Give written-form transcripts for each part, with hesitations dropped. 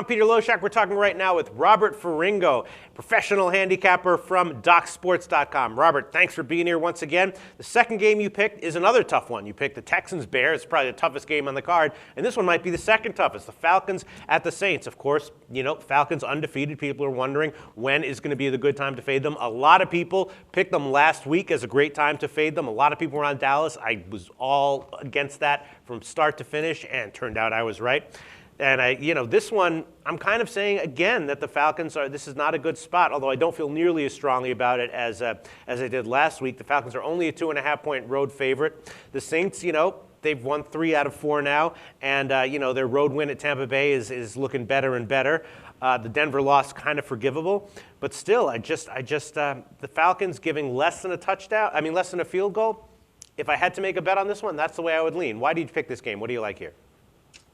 I'm Peter Loshak. We're talking right now with Robert Ferringo, professional handicapper from DocSports.com. Robert, thanks for being here once again. The second game you picked is another tough one. You picked the Texans-Bears. It's probably the toughest game on the card. And this one might be the second toughest, the Falcons at the Saints. Of course, you know, Falcons undefeated. People are wondering when is going to be the good time to fade them. A lot of people picked them last week as a great time to fade them. A lot of people were on Dallas. I was all against that from start to finish, and turned out I was right. And this one, I'm kind of saying again that the Falcons this is not a good spot, although I don't feel nearly as strongly about it as I did last week. The Falcons are only a 2.5-point road favorite. The Saints, they've won 3 out of 4 now, and their road win at Tampa Bay is looking better and better. The Denver loss kind of forgivable, but still, the Falcons giving less than a field goal. If I had to make a bet on this one, that's the way I would lean. Why did you pick this game? What do you like here?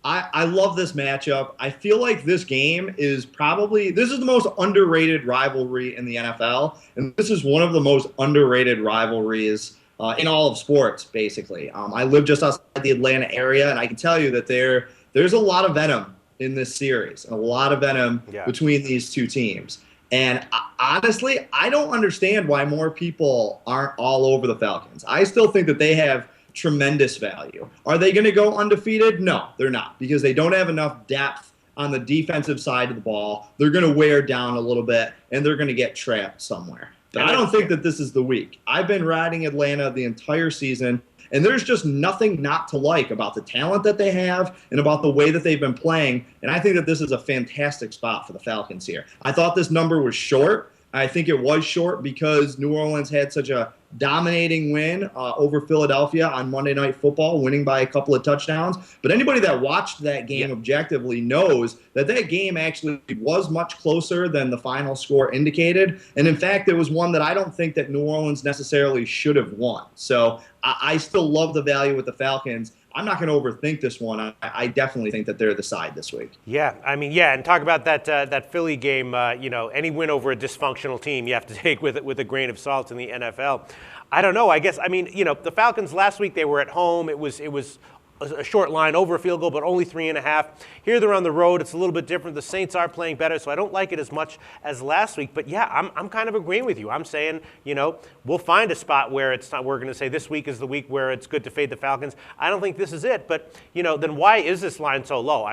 I love this matchup. I feel like this game is this is the most underrated rivalry in the NFL, and this is one of the most underrated rivalries in all of sports, basically. I live just outside the Atlanta area, and I can tell you that there's a lot of venom in this series, and a lot of venom between these two teams. And honestly, I don't understand why more people aren't all over the Falcons. I still think that they have tremendous value. Are they going to go undefeated? No, they're not, because they don't have enough depth on the defensive side of the ball. They're going to wear down a little bit, and they're going to get trapped somewhere. But I don't think that this is the week. I've been riding Atlanta the entire season, and there's just nothing not to like about the talent that they have and about the way that they've been playing. And I think that this is a fantastic spot for the Falcons here. I thought this number was short. I think it was short because New Orleans had such a dominating win over Philadelphia on Monday Night Football, winning by a couple of touchdowns. But anybody that watched that game objectively knows that that game actually was much closer than the final score indicated. And in fact, it was one that I don't think that New Orleans necessarily should have won. So I still love the value with the Falcons. I'm not going to overthink this one. I definitely think that they're the side this week. And talk about that Philly game. Any win over a dysfunctional team you have to take with a grain of salt in the NFL. I don't know. The Falcons last week, they were at home. It was a short line over a field goal, but only 3.5. Here they're on the road. It's a little bit different. The Saints are playing better, so I don't like it as much as last week. But yeah, I'm kind of agreeing with you. I'm saying, we'll find a spot where it's not. We're going to say this week is the week where it's good to fade the Falcons. I don't think this is it. But then why is this line so low?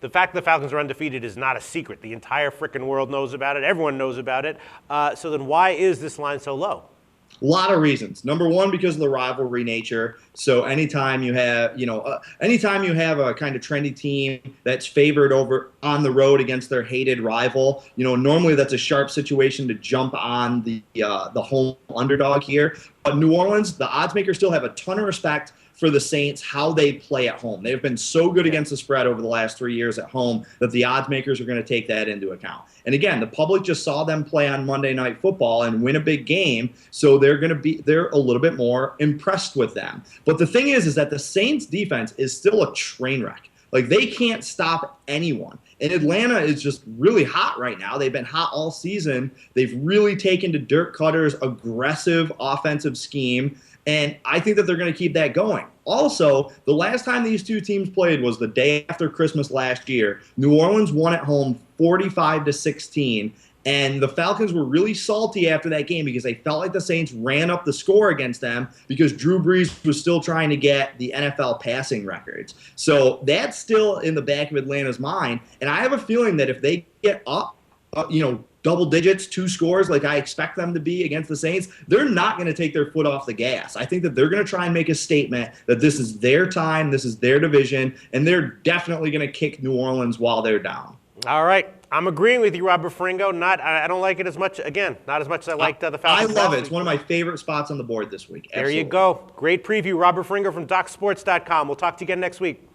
The fact that the Falcons are undefeated is not a secret. The entire freaking world knows about it. Everyone knows about it. So then why is this line so low? A lot of reasons. Number one, because of the rivalry nature. So anytime you have, anytime you have a kind of trendy team that's favored over on the road against their hated rival, normally that's a sharp situation to jump on the home underdog here. But New Orleans, the odds makers still have a ton of respect for the Saints, how they play at home. They've been so good against the spread over the last 3 years at home that the odds makers are going to take that into account. And again, the public just saw them play on Monday Night Football and win a big game, so they're a little bit more impressed with them. But the thing is that the Saints defense is still a train wreck. Like, they can't stop anyone. And Atlanta is just really hot right now. They've been hot all season. They've really taken to Dirk Cutter's aggressive offensive scheme, and I think that they're going to keep that going. Also, the last time these two teams played was the day after Christmas last year. New Orleans won at home 45-16, and the Falcons were really salty after that game because they felt like the Saints ran up the score against them because Drew Brees was still trying to get the NFL passing records. So that's still in the back of Atlanta's mind, and I have a feeling that if they get up, double digits, 2 scores like I expect them to be against the Saints, they're not going to take their foot off the gas. I think that they're going to try and make a statement that this is their time, this is their division, and they're definitely going to kick New Orleans while they're down. All right. I'm agreeing with you, Robert Ferringo. I don't like it as much, not as much as I liked the Falcons. I love it. It's one of my favorite spots on the board this week. Absolutely. There you go. Great preview, Robert Ferringo from DocSports.com. We'll talk to you again next week.